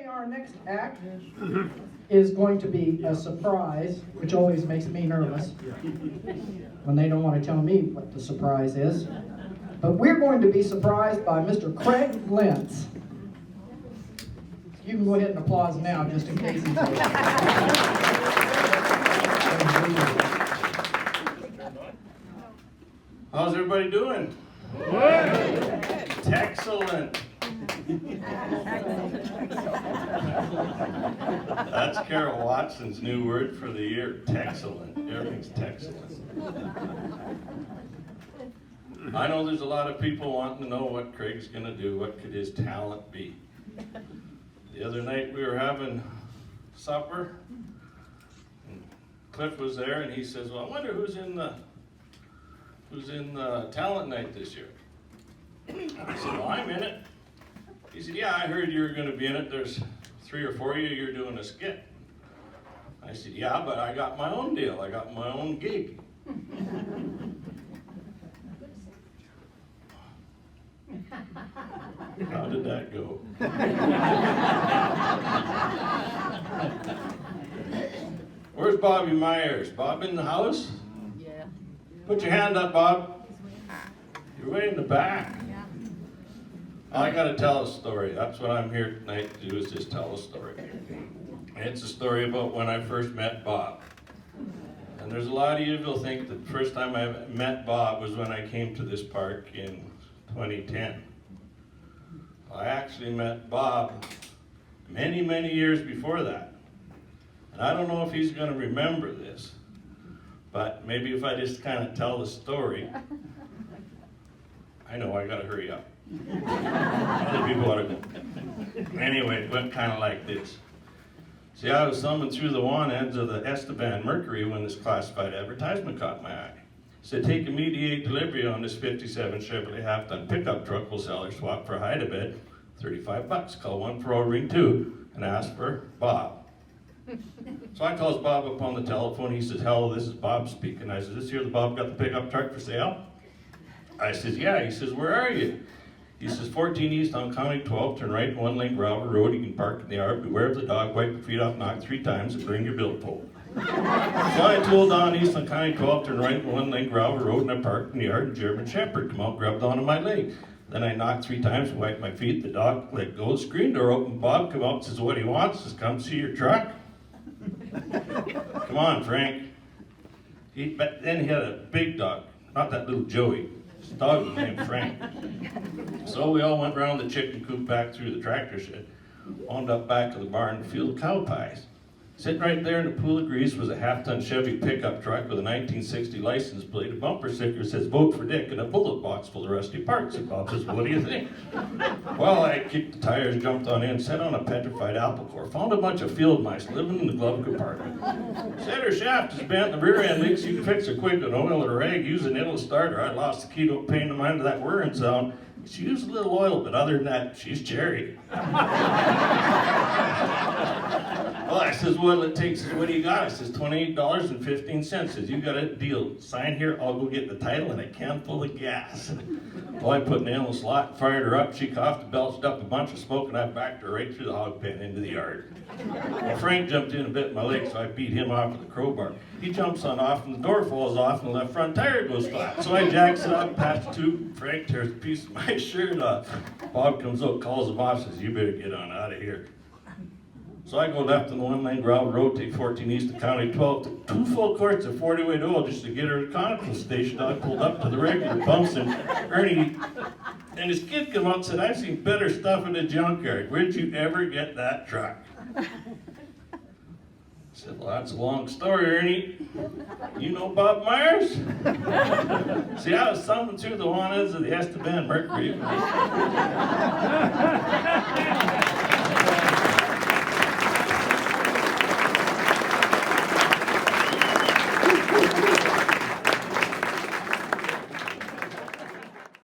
our next act is going to be a surprise, which always makes me nervous when they don't want to tell me what the surprise is. But we're going to be surprised by Mr. Craig Lentz. You can go ahead and applause now, just in case he's there. How's everybody doing? Excellent. That's Carol Watson's new word for the year, excellent. Everything's excellent. I know there's a lot of people wanting to know what Craig's going to do. What could his talent be? The other night we were having supper, and Cliff was there, and he says, "Well, I wonder who's in the talent night this year." I said, "Well, I'm in it." He said, "Yeah, I heard you were going to be in it. There's 3 or 4 of you. You're doing a skit." I said, "Yeah, but I got my own deal. I got my own gig." How did that go? Where's Bobby Myers? Bob in the house? Yeah. Put your hand up, Bob. You're way in the back. I got to tell a story. That's what I'm here tonight to do, is just tell a story. It's a story about when I first met Bob. And there's a lot of you who'll think that the first time I met Bob was when I came to this park in 2010. I actually met Bob many, many years before that. And I don't know if he's going to remember this, but maybe if I just kind of tell the story. I know I got to hurry up. Other people ought to go. Anyway, it went kind of like this. See, I was thumbing through the want ads of the Esteban Mercury when this classified advertisement caught my eye. It said, "Take immediate delivery on this 57 Chevrolet half-ton pickup truck. We'll sell or swap for a hide-a-bed, $35. Call 140 ring 2 and ask for Bob." So I calls Bob up on the telephone. He says, "Hello, this is Bob speaking." I said, "This here the Bob got the pickup truck for sale?" I says, "Yeah." He says, "Where are you?" He says, 14 East on County 12, turn right, 1 lane gravel road. You can park in the yard. Beware of the dog. Wipe your feet off, knock 3 times, and bring your billfold. So I told Don East on County 12, turn right, 1 lane gravel road, and I parked in the yard. And German Shepherd come out, grabbed onto my leg. Then I knocked 3 times, wiped my feet. The dog let go. Screen door open. Bob come out and says, "What he wants is come see your truck." "Come on, Frank." But then he had a big dog, not that little Joey. His dog was named Frank. So we all went around the chicken coop back through the tractor shed, wound up back to the barn to feel the cow pies. Sitting right there in a pool of grease was a half-ton Chevy pickup truck with a 1960 license plate, a bumper sticker that says "Vote for Dick," and a bullet box full of rusty parts. And Bob says, "What do you think?" Well, I kicked the tires, jumped on in, sat on a petrified apple core, found a bunch of field mice living in the glove compartment. Said her shaft is bent, the rear end leaks, you can fix it quick with an oil or a rag, use a needle starter. I lost the key, don't pay no mind to that whirring sound. She used a little oil, but other than that, she's cherry. Well, I says, "What'll it take?" Says, "What do you got?" I says, $28.15. Says, "You got a deal. Sign here, I'll go get the title and a can full of gas." Well, I put nail in the slot, fired her up. She coughed, belched up a bunch of smoke, and I backed her right through the hog pen into the yard. Well, Frank jumped in and bit my leg, so I beat him off with a crowbar. He jumps on off, and the door falls off, and the left front tire goes flat. So I jacks it up, past the tube. Frank tears a piece of my shirt off. Bob comes out, calls him off, says, "You better get on out of here." So I go left on the 1 lane gravel road, take 14 East to County 12, took 2 full quarts of 40-weight oil just to get her to the Conical station. I pulled up to the regular bumps, and Ernie and his kid come out and said, "I've seen better stuff in the junkyard. Where'd you ever get that truck?" I said, "Well, that's a long story, Ernie. You know Bob Myers?" See, I was thumbing through the want ads of the Esteban Mercury.